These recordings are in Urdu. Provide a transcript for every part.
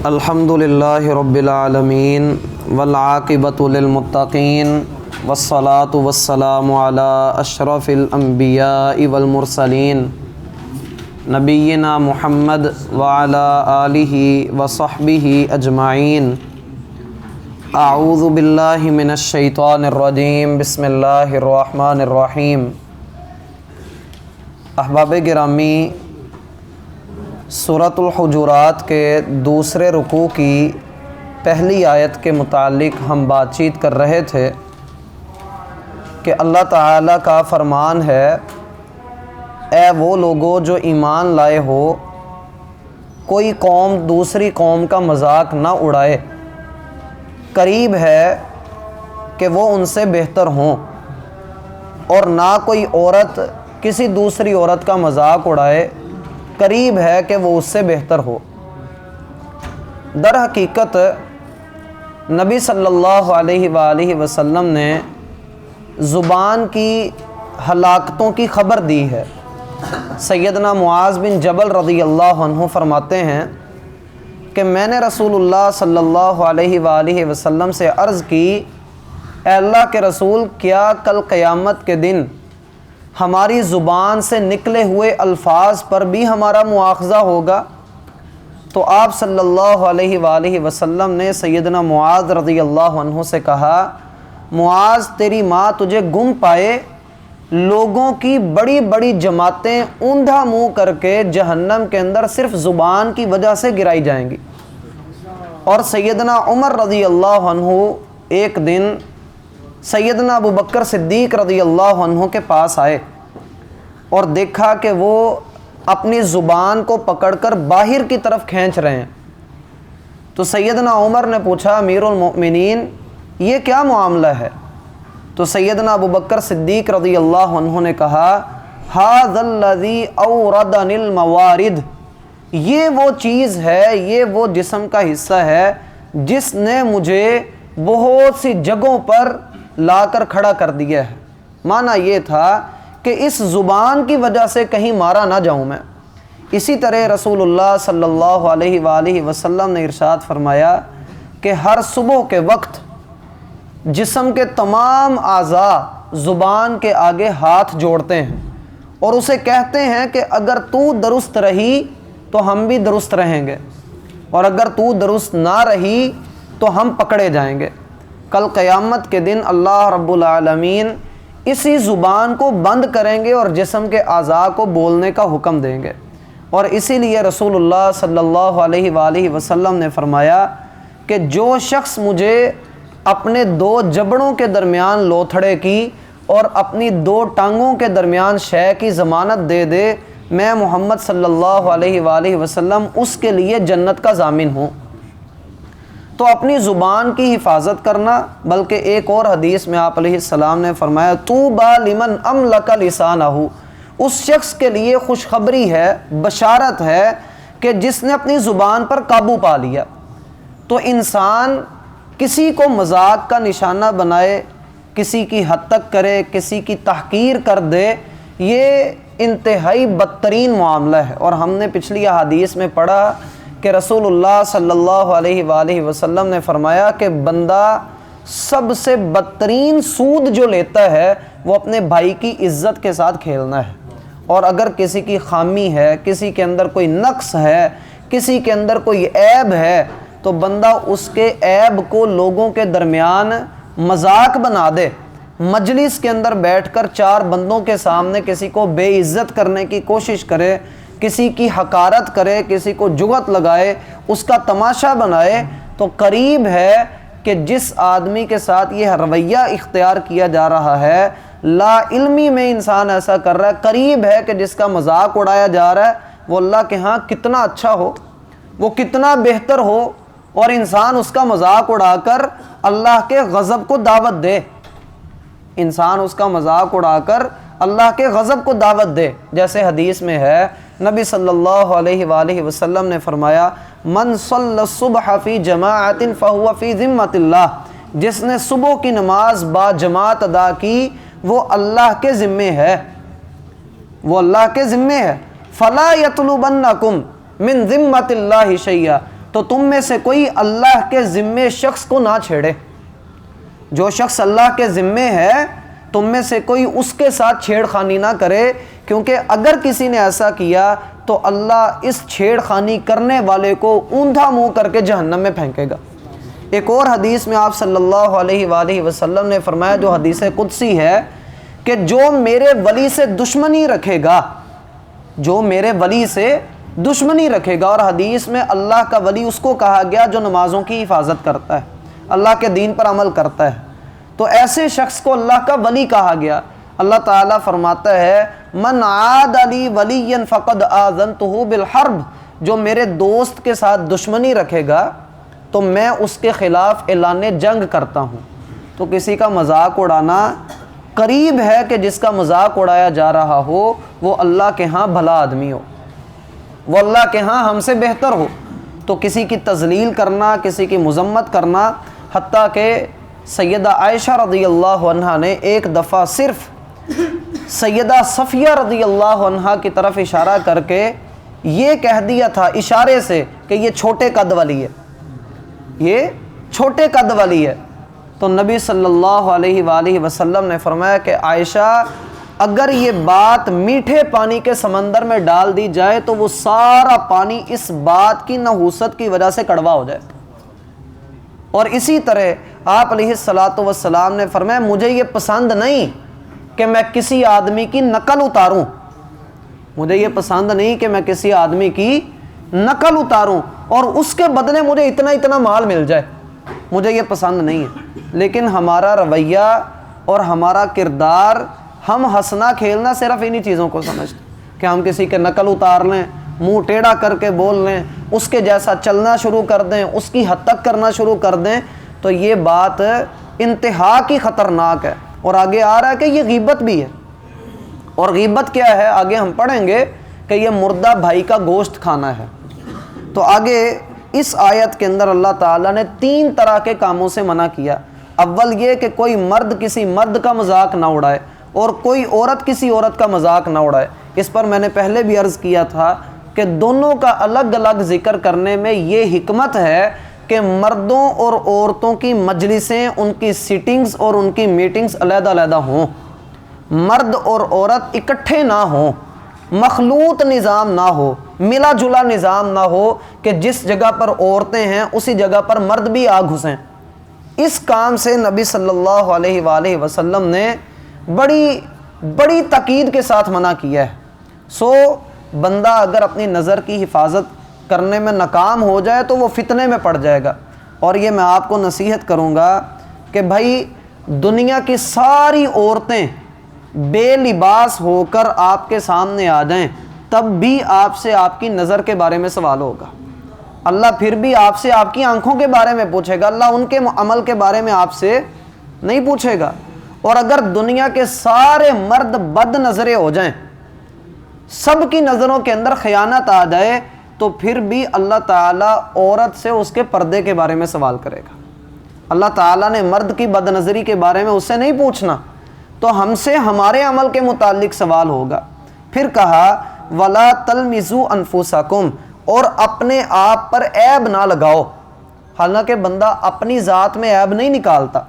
الحمدللہ رب العالمین والعاقبۃ للمتقین والصلاة والسلام علی اشرف الانبیاء والمرسلین نبینا محمد وعلی آلہ وصحبہ اجمعین۔ اعوذ باللہ من الشیطان الرجیم، بسم اللہ الرحمن الرحیم۔ احباب گرامی، سورۃ الحجرات کے دوسرے رکوع کی پہلی آیت کے متعلق ہم بات چیت کر رہے تھے کہ اللہ تعالیٰ کا فرمان ہے، اے وہ لوگو جو ایمان لائے ہو، کوئی قوم دوسری قوم کا مذاق نہ اڑائے، قریب ہے کہ وہ ان سے بہتر ہوں، اور نہ کوئی عورت کسی دوسری عورت کا مذاق اڑائے، قریب ہے کہ وہ اس سے بہتر ہو۔ در حقیقت نبی صلی اللہ علیہ وآلہ وسلم نے زبان کی ہلاکتوں کی خبر دی ہے۔ سیدنا معاذ بن جبل رضی اللہ عنہ فرماتے ہیں کہ میں نے رسول اللہ صلی اللہ علیہ وآلہ وسلم سے عرض کی، اے اللہ کے رسول، کیا کل قیامت کے دن ہماری زبان سے نکلے ہوئے الفاظ پر بھی ہمارا مواخذہ ہوگا؟ تو آپ صلی اللہ علیہ وآلہ وسلم نے سیدنا معاذ رضی اللہ عنہ سے کہا، معاذ، تیری ماں تجھے گم پائے، لوگوں کی بڑی بڑی جماعتیں اوندھا منہ کر کے جہنم کے اندر صرف زبان کی وجہ سے گرائی جائیں گی۔ اور سیدنا عمر رضی اللہ عنہ ایک دن سیدنا ابو بکر صدیق رضی اللہ عنہ کے پاس آئے اور دیکھا کہ وہ اپنی زبان کو پکڑ کر باہر کی طرف کھینچ رہے ہیں۔ تو سیدنا عمر نے پوچھا، امیر المؤمنین، یہ کیا معاملہ ہے؟ تو سیدنا ابو بکر صدیق رضی اللہ عنہ نے کہا، ھذا الذی اوردنی الموارد، یہ وہ چیز ہے، یہ وہ جسم کا حصہ ہے جس نے مجھے بہت سی جگہوں پر لا کر کھڑا کر دیا ہے۔ معنی یہ تھا کہ اس زبان کی وجہ سے کہیں مارا نہ جاؤں میں۔ اسی طرح رسول اللہ صلی اللہ علیہ وآلہ وسلم نے ارشاد فرمایا کہ ہر صبح کے وقت جسم کے تمام اعضاء زبان کے آگے ہاتھ جوڑتے ہیں اور اسے کہتے ہیں کہ اگر تو درست رہی تو ہم بھی درست رہیں گے، اور اگر تو درست نہ رہی تو ہم پکڑے جائیں گے۔ کل قیامت کے دن اللہ رب العالمین اسی زبان کو بند کریں گے اور جسم کے اعضاء کو بولنے کا حکم دیں گے۔ اور اسی لیے رسول اللہ صلی اللہ علیہ وآلہ وسلم نے فرمایا کہ جو شخص مجھے اپنے دو جبڑوں کے درمیان لوتھڑے کی اور اپنی دو ٹانگوں کے درمیان شے کی ضمانت دے دے، میں محمد صلی اللہ علیہ وآلہ وسلم اس کے لیے جنت کا ضامن ہوں۔ تو اپنی زبان کی حفاظت کرنا، بلکہ ایک اور حدیث میں آپ علیہ السلام نے فرمایا، طوبی لمن املک لسانہ، اس شخص کے لیے خوشخبری ہے، بشارت ہے کہ جس نے اپنی زبان پر قابو پا لیا۔ تو انسان کسی کو مذاق کا نشانہ بنائے، کسی کی حد تک کرے، کسی کی تحقیر کر دے، یہ انتہائی بدترین معاملہ ہے۔ اور ہم نے پچھلی احادیث میں پڑھا کہ رسول اللہ صلی اللہ علیہ وآلہ وسلم نے فرمایا کہ بندہ سب سے بدترین سود جو لیتا ہے وہ اپنے بھائی کی عزت کے ساتھ کھیلنا ہے۔ اور اگر کسی کی خامی ہے، کسی کے اندر کوئی نقص ہے، کسی کے اندر کوئی عیب ہے، تو بندہ اس کے عیب کو لوگوں کے درمیان مذاق بنا دے، مجلس کے اندر بیٹھ کر چار بندوں کے سامنے کسی کو بے عزت کرنے کی کوشش کرے، کسی کی حقارت کرے، کسی کو جغت لگائے، اس کا تماشا بنائے، تو قریب ہے کہ جس آدمی کے ساتھ یہ رویہ اختیار کیا جا رہا ہے، لا علمی میں انسان ایسا کر رہا ہے، قریب ہے کہ جس کا مذاق اڑایا جا رہا ہے وہ اللہ کے ہاں کتنا اچھا ہو، وہ کتنا بہتر ہو، اور انسان اس کا مذاق اڑا کر اللہ کے غضب کو دعوت دے، انسان اس کا مذاق اڑا کر اللہ کے غضب کو دعوت دے۔ جیسے حدیث میں ہے، نبی صلی اللہ علیہ وآلہ وسلم نے فرمایا، من صلی الصبح فی جماعت فہو فی ذمۃ اللہ، جس نے صبح کی نماز با جماعت ادا کی وہ اللہ کے ذمے ہے، وہ اللہ کے ذمے ہے۔ فلا یطلبنکم، من ذمۃ اللہ شیئا، تو تم میں سے کوئی اللہ کے ذمے شخص کو نہ چھیڑے۔ جو شخص اللہ کے ذمے ہے تم میں سے کوئی اس کے ساتھ چھیڑ خانی نہ کرے، کیونکہ اگر کسی نے ایسا کیا تو اللہ اس چھیڑ خانی کرنے والے کو اوندھا منہ کر کے جہنم میں پھینکے گا۔ ایک اور حدیث میں آپ صلی اللہ علیہ وآلہ وسلم نے فرمایا، جو حدیث قدسی ہے، کہ جو میرے ولی سے دشمنی رکھے گا، جو میرے ولی سے دشمنی رکھے گا، اور حدیث میں اللہ کا ولی اس کو کہا گیا جو نمازوں کی حفاظت کرتا ہے، اللہ کے دین پر عمل کرتا ہے، تو ایسے شخص کو اللہ کا ولی کہا گیا۔ اللہ تعالیٰ فرماتا ہے من عاد لی ولی فقد آذنتہ بالحرب، جو میرے دوست کے ساتھ دشمنی رکھے گا تو میں اس کے خلاف اعلان جنگ کرتا ہوں۔ تو کسی کا مذاق اڑانا قریب ہے کہ جس کا مذاق اڑایا جا رہا ہو وہ اللہ کے ہاں بھلا آدمی ہو، وہ اللہ کے ہاں ہم سے بہتر ہو، تو کسی کی تذلیل کرنا، کسی کی مذمت کرنا، حتیٰ کہ سیدہ عائشہ رضی اللہ عنہا نے ایک دفعہ صرف سیدہ صفیہ رضی اللہ عنہا کی طرف اشارہ کر کے یہ کہہ دیا تھا اشارے سے کہ یہ چھوٹے قد والی ہے، یہ چھوٹے قد والی ہے، تو نبی صلی اللہ علیہ وآلہ وسلم نے فرمایا کہ عائشہ اگر یہ بات میٹھے پانی کے سمندر میں ڈال دی جائے تو وہ سارا پانی اس بات کی نحوست کی وجہ سے کڑوا ہو جائے۔ اور اسی طرح آپ علیہ الصلاۃ والسلام نے فرمایا مجھے یہ پسند نہیں کہ میں کسی آدمی کی نقل اتاروں، مجھے یہ پسند نہیں کہ میں کسی آدمی کی نقل اتاروں اور اس کے بدلے مجھے اتنا مال مل جائے، مجھے یہ پسند نہیں ہے۔ لیکن ہمارا رویہ اور ہمارا کردار، ہم ہنسنا کھیلنا صرف انہی چیزوں کو سمجھتے کہ ہم کسی کے نقل اتار لیں، منہ ٹیڑھا کر کے بول لیں، اس کے جیسا چلنا شروع کر دیں، اس کی حد تک کرنا شروع کر دیں، تو یہ بات انتہا کی خطرناک ہے۔ اور آگے آ رہا ہے کہ یہ غیبت بھی ہے، اور غیبت کیا ہے آگے ہم پڑھیں گے کہ یہ مردہ بھائی کا گوشت کھانا ہے۔ تو آگے اس آیت کے اندر اللہ تعالیٰ نے 3 طرح کے کاموں سے منع کیا۔ اول یہ کہ کوئی مرد کسی مرد کا مذاق نہ اڑائے اور کوئی عورت کسی عورت کا مذاق نہ اڑائے۔ اس پر میں نے پہلے بھی عرض کیا تھا کہ دونوں کا الگ الگ ذکر کرنے میں یہ حکمت ہے کہ مردوں اور عورتوں کی مجلسیں، ان کی سیٹنگز اور ان کی میٹنگز علیحدہ علیحدہ ہوں، مرد اور عورت اکٹھے نہ ہوں، مخلوط نظام نہ ہو، ملا جلا نظام نہ ہو کہ جس جگہ پر عورتیں ہیں اسی جگہ پر مرد بھی آ گھسیں۔ اس کام سے نبی صلی اللہ علیہ وآلہ وسلم نے بڑی تاکید کے ساتھ منع کیا ہے۔ سو بندہ اگر اپنی نظر کی حفاظت کرنے میں ناکام ہو جائے تو وہ فتنے میں پڑ جائے گا۔ اور یہ میں آپ کو نصیحت کروں گا کہ بھائی دنیا کی ساری عورتیں بے لباس ہو کر آپ کے سامنے آ جائیں تب بھی آپ سے آپ کی نظر کے بارے میں سوال ہوگا، اللہ پھر بھی آپ سے آپ کی آنکھوں کے بارے میں پوچھے گا، اللہ ان کے عمل کے بارے میں آپ سے نہیں پوچھے گا۔ اور اگر دنیا کے سارے مرد بد نظریں ہو جائیں، سب کی نظروں کے اندر خیانت آ جائے، تو پھر بھی اللہ تعالیٰ عورت سے اس کے پردے کے بارے میں سوال کرے گا۔ اللہ تعالیٰ نے مرد کی بد نظری کے بارے میں اس سے نہیں پوچھنا، تو ہم سے ہمارے عمل کے متعلق سوال ہوگا۔ پھر کہا وَلَا تَلْمِزُوا أَنفُسَكُمْ، اور اپنے آپ پر عیب نہ لگاؤ۔ حالانکہ بندہ اپنی ذات میں عیب نہیں نکالتا،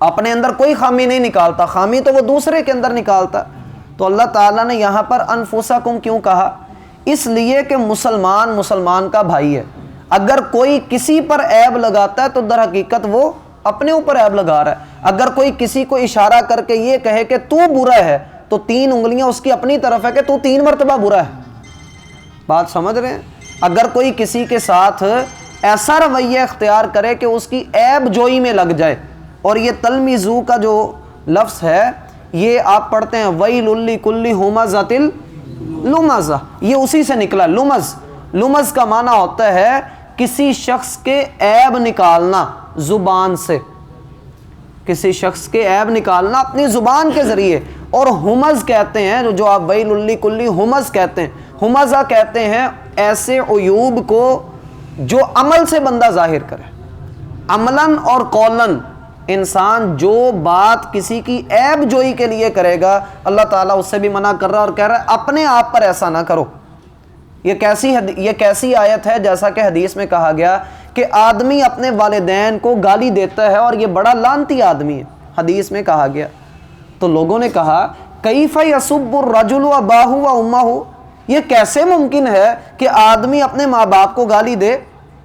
اپنے اندر کوئی خامی نہیں نکالتا، خامی تو وہ دوسرے کے اندر نکالتا۔ تو اللہ تعالیٰ نے یہاں پر انفسکم کیوں کہا؟ اس لیے کہ مسلمان کا بھائی ہے، اگر کوئی کسی پر عیب لگاتا ہے تو در حقیقت وہ اپنے اوپر عیب لگا رہا ہے۔ اگر کوئی کسی کو اشارہ کر کے یہ کہے کہ تو برا ہے تو 3 انگلیاں اس کی اپنی طرف ہے کہ تو 3 مرتبہ برا ہے۔ بات سمجھ رہے ہیں؟ اگر کوئی کسی کے ساتھ ایسا رویہ اختیار کرے کہ اس کی عیب جوئی میں لگ جائے، اور یہ تلمیزو کا جو لفظ ہے یہ آپ پڑھتے ہیں ویل لکل ہمزۃ لمزہ، یہ اسی سے نکلا۔ لمز کا معنی ہوتا ہے کسی شخص کے عیب نکالنا زبان سے، کسی شخص کے عیب نکالنا اپنی زبان کے ذریعے۔ اور ہمز کہتے ہیں جو آپ ویل لکل ہمز کہتے ہیں، ہمزہ کہتے ہیں ایسے عیوب کو جو عمل سے بندہ ظاہر کرے، عملاً اور قولاً انسان جو بات کسی کی عیب جوئی کے لیے کرے گا، اللہ تعالیٰ اس سے بھی منع کر رہا ہے اور کہہ رہا ہے اپنے آپ پر ایسا نہ کرو۔ یہ کیسی آیت ہے؟ جیسا کہ حدیث میں کہا گیا کہ آدمی اپنے والدین کو گالی دیتا ہے اور یہ بڑا لعنتی آدمی ہے، حدیث میں کہا گیا۔ تو لوگوں نے کہا کیف یسب الرجل اباہ و امہ، یہ کیسے ممکن ہے کہ آدمی اپنے ماں باپ کو گالی دے؟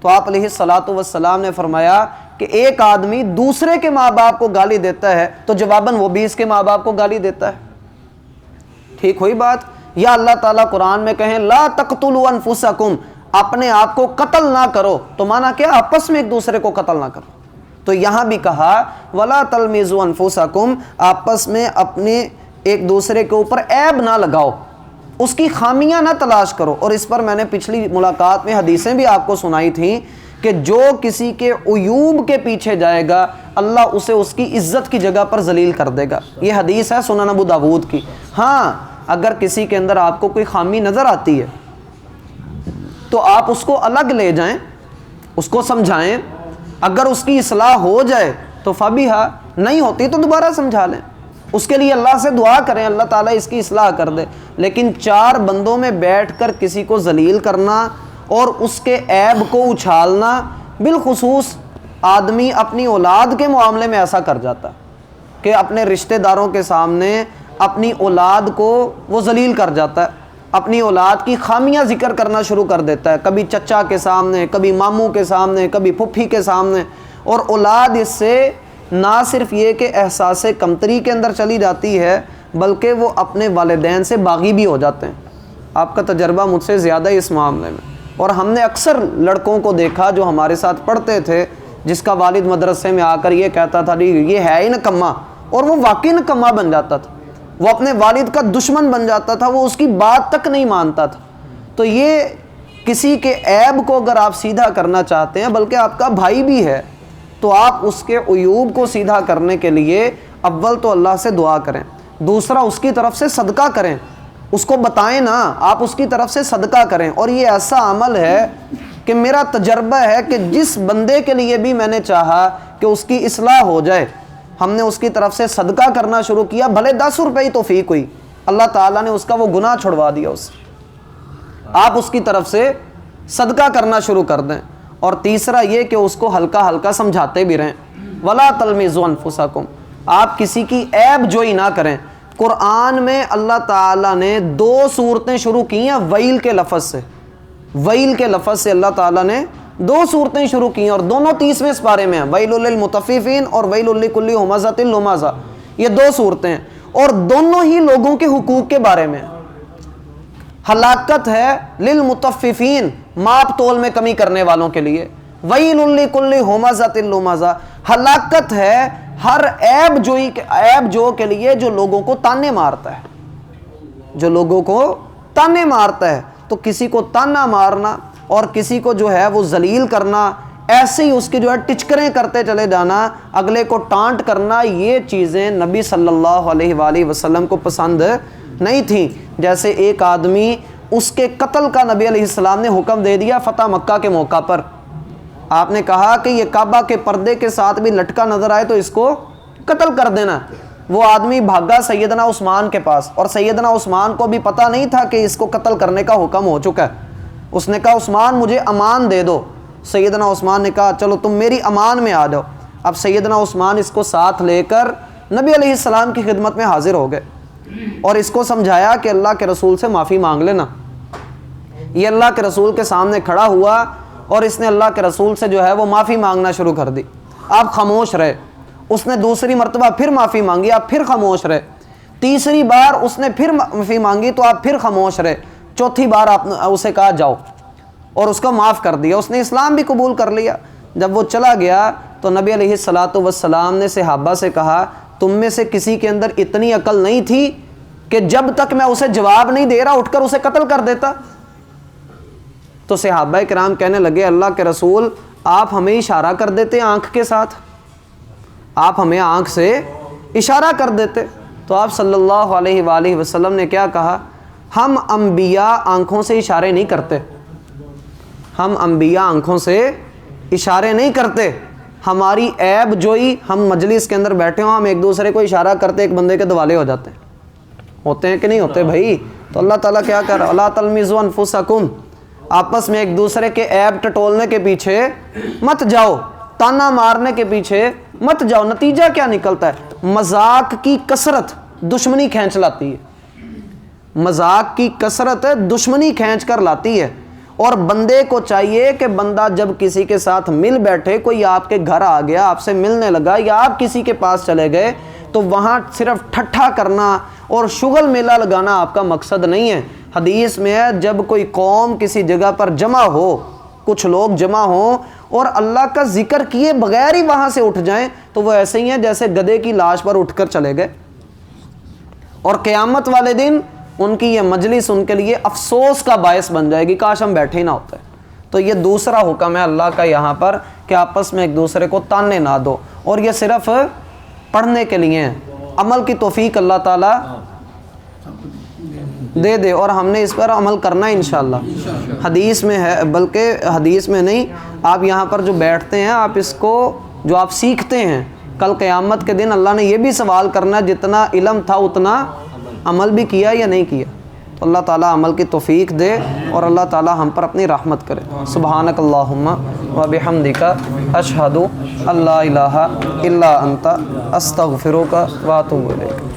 تو آپ علیہ الصلاۃ والسلام نے فرمایا کہ ایک آدمی دوسرے کے ماں باپ کو گالی دیتا ہے تو جواباً وہ بھی اس کے ماں باپ کو گالی دیتا ہے۔ ٹھیک ہوئی بات؟ یا اللہ تعالیٰ قرآن میں کہیں لا تقتلوا انفسکم، اپنے آپ کو قتل نہ کرو، تو مانا کیا؟ آپس میں ایک دوسرے کو قتل نہ کرو۔ تو یہاں بھی کہا ولا تلمزوا انفسکم، آپس میں اپنے ایک دوسرے کے اوپر عیب نہ لگاؤ، اس کی خامیاں نہ تلاش کرو۔ اور اس پر میں نے پچھلی ملاقات میں حدیثیں بھی آپ کو سنائی تھیں کہ جو کسی کے عیوب کے پیچھے جائے گا اللہ اسے اس کی عزت کی جگہ پر ذلیل کر دے گا۔ یہ حدیث ہے سنن ابو داود کی۔ ہاں، اگر کسی کے اندر آپ کو کوئی خامی نظر آتی ہے تو آپ اس کو الگ لے جائیں، اس کو سمجھائیں، اگر اس کی اصلاح ہو جائے تو فبیہا، نہیں ہوتی تو دوبارہ سمجھا لیں، اس کے لیے اللہ سے دعا کریں اللہ تعالیٰ اس کی اصلاح کر دے۔ لیکن چار بندوں میں بیٹھ کر کسی کو ذلیل کرنا اور اس کے عیب کو اچھالنا، بالخصوص آدمی اپنی اولاد کے معاملے میں ایسا کر جاتا کہ اپنے رشتہ داروں کے سامنے اپنی اولاد کو وہ ذلیل کر جاتا ہے، اپنی اولاد کی خامیاں ذکر کرنا شروع کر دیتا ہے، کبھی چچا کے سامنے، کبھی ماموں کے سامنے، کبھی پھپھی کے سامنے، اور اولاد اس سے نہ صرف یہ کہ احساس کمتری کے اندر چلی جاتی ہے بلکہ وہ اپنے والدین سے باغی بھی ہو جاتے ہیں۔ آپ کا تجربہ مجھ سے زیادہ ہے اس معاملے میں، اور ہم نے اکثر لڑکوں کو دیکھا جو ہمارے ساتھ پڑھتے تھے جس کا والد مدرسے میں آ کر یہ کہتا تھا یہ ہے ہی نکما، اور وہ واقعی نکما بن جاتا تھا، وہ اپنے والد کا دشمن بن جاتا تھا، وہ اس کی بات تک نہیں مانتا تھا۔ تو یہ کسی کے عیب کو اگر آپ سیدھا کرنا چاہتے ہیں، بلکہ آپ کا بھائی بھی ہے، تو آپ اس کے عیوب کو سیدھا کرنے کے لیے اول تو اللہ سے دعا کریں، دوسرا اس کی طرف سے صدقہ کریں، اس کو بتائیں نا، آپ اس کی طرف سے صدقہ کریں۔ اور یہ ایسا عمل ہے کہ میرا تجربہ ہے کہ جس بندے کے لیے بھی میں نے چاہا کہ اس کی اصلاح ہو جائے، ہم نے اس کی طرف سے صدقہ کرنا شروع کیا، بھلے 10 روپے ہی توفیق ہوئی، اللہ تعالیٰ نے اس کا وہ گناہ چھڑوا دیا اس سے۔ آپ اس کی طرف سے صدقہ کرنا شروع کر دیں۔ اور تیسرا یہ کہ اس کو ہلکا ہلکا سمجھاتے بھی رہیں، ولا تلمزوا انفسکم، آپ کسی کی عیب جوئی نہ کریں۔ قرآن میں اللہ تعالیٰ نے 2 صورتیں شروع کی ہیں ویل کے لفظ سے، ویل کے لفظ سے اللہ تعالیٰ نے 2 صورتیں شروع کی ہیں، اور دونوں 30ویں سپارے میں ہیں، ویل للمطففین اور ویل لکل ہمزۃ لمزہ، یہ 2 صورتیں ہیں، اور دونوں ہی لوگوں کے حقوق کے بارے میں ہیں۔ ہلاکت ہے للمطففین، ماپ تول میں کمی کرنے والوں کے لیے، ویل لکل ہمزۃ لمزہ، ہلاکت ہے ہر عیب جو کے لیے جو لوگوں کو تانے مارتا ہے، جو لوگوں کو تانے مارتا ہے۔ تو کسی کو تانا مارنا اور کسی کو جو ہے وہ ذلیل کرنا، ایسے ہی اس کے جو ہے ٹچکریں کرتے چلے جانا، اگلے کو ٹانٹ کرنا، یہ چیزیں نبی صلی اللہ علیہ وآلہ وسلم کو پسند نہیں تھیں۔ جیسے ایک آدمی، اس کے قتل کا نبی علیہ السلام نے حکم دے دیا فتح مکہ کے موقع پر، آپ نے کہا کہ یہ کعبہ کے پردے کے ساتھ بھی لٹکا نظر آئے تو اس کو قتل کر دینا۔ وہ آدمی بھاگا سیدنا عثمان کے پاس، اور سیدنا عثمان کو بھی پتہ نہیں تھا کہ اس کو قتل کرنے کا حکم ہو چکا ہے۔ اس نے کہا عثمان مجھے امان دے دو، سیدنا عثمان نے کہا چلو تم میری امان میں آ جاؤ۔ اب سیدنا عثمان اس کو ساتھ لے کر نبی علیہ السلام کی خدمت میں حاضر ہو گئے، اور اس کو سمجھایا کہ اللہ کے رسول سے معافی مانگ لینا۔ یہ اللہ کے رسول کے سامنے کھڑا ہوا اور اس نے اللہ کے رسول سے جو ہے وہ معافی مانگنا شروع کر دی، آپ خاموش رہے۔ اس نے دوسری مرتبہ پھر معافی مانگی، آپ پھر خاموش رہے۔ تیسری بار اس نے پھر معافی مانگی تو آپ پھر خاموش رہے۔ چوتھی بار آپ نے اسے کہا جاؤ، اور اس کو معاف کر دیا، اس نے اسلام بھی قبول کر لیا۔ جب وہ چلا گیا تو نبی علیہ الصلاۃ والسلام نے صحابہ سے کہا تم میں سے کسی کے اندر اتنی عقل نہیں تھی کہ جب تک میں اسے جواب نہیں دے رہا اٹھ کر اسے قتل کر دیتا؟ تو صحابہ کرام کہنے لگے اللہ کے رسول آپ ہمیں اشارہ کر دیتے آنکھ کے ساتھ، آپ ہمیں آنکھ سے اشارہ کر دیتے۔ تو آپ صلی اللہ علیہ وآلہ وسلم نے کیا کہا، ہم انبیاء آنکھوں سے اشارے نہیں کرتے، ہم انبیاء آنکھوں سے اشارے نہیں کرتے، ہماری عیب جوئی، ہم مجلس کے اندر بیٹھے ہوں ہم ایک دوسرے کو اشارہ کرتے ایک بندے کے دوالے ہو جاتے ہیں، ہوتے ہیں کہ نہیں ہوتے بھائی؟ تو اللہ تعالیٰ کیا کر رہا، لا تلمزوا انفسکم، آپس میں ایک دوسرے کے عیب ٹٹولنے کے پیچھے مت جاؤ، تانا مارنے کے پیچھے مت جاؤ۔ نتیجہ کیا نکلتا ہے؟ مذاق کی کثرت دشمنی کھینچ لاتی ہے، مذاق کی کثرت دشمنی کھینچ کر لاتی ہے۔ اور بندے کو چاہیے کہ بندہ جب کسی کے ساتھ مل بیٹھے، کوئی آپ کے گھر آ گیا، آپ سے ملنے لگا، یا آپ کسی کے پاس چلے گئے، تو وہاں صرف ٹھٹھا کرنا اور شغل میلہ لگانا آپ کا مقصد نہیں ہے۔ حدیث میں ہے جب کوئی قوم کسی جگہ پر جمع ہو، کچھ لوگ جمع ہوں اور اللہ کا ذکر کیے بغیر ہی وہاں سے اٹھ جائیں، تو وہ ایسے ہی ہیں جیسے گدھے کی لاش پر اٹھ کر چلے گئے۔ اور قیامت والے دن ان کی یہ مجلس ان کے لیے افسوس کا باعث بن جائے گی، کاش ہم بیٹھے ہی نہ ہوتے۔ تو یہ دوسرا حکم ہے اللہ کا یہاں پر کہ آپس میں ایک دوسرے کو تانے نہ دو، اور یہ صرف پڑھنے کے لیے ہیں۔ عمل کی توفیق اللہ تعالیٰ دے دے، اور ہم نے اس پر عمل کرنا ہے انشاءاللہ۔ حدیث میں ہے، بلکہ حدیث میں نہیں، آپ یہاں پر جو بیٹھتے ہیں، آپ اس کو جو آپ سیکھتے ہیں، کل قیامت کے دن اللہ نے یہ بھی سوال کرنا ہے جتنا علم تھا اتنا عمل بھی کیا یا نہیں کیا۔ تو اللہ تعالیٰ عمل کی توفیق دے اور اللہ تعالیٰ ہم پر اپنی رحمت کرے۔ سبحانک اللہم و بحمدک اشہد ان لا الہ الا انت استغفرک و اتوب الیک۔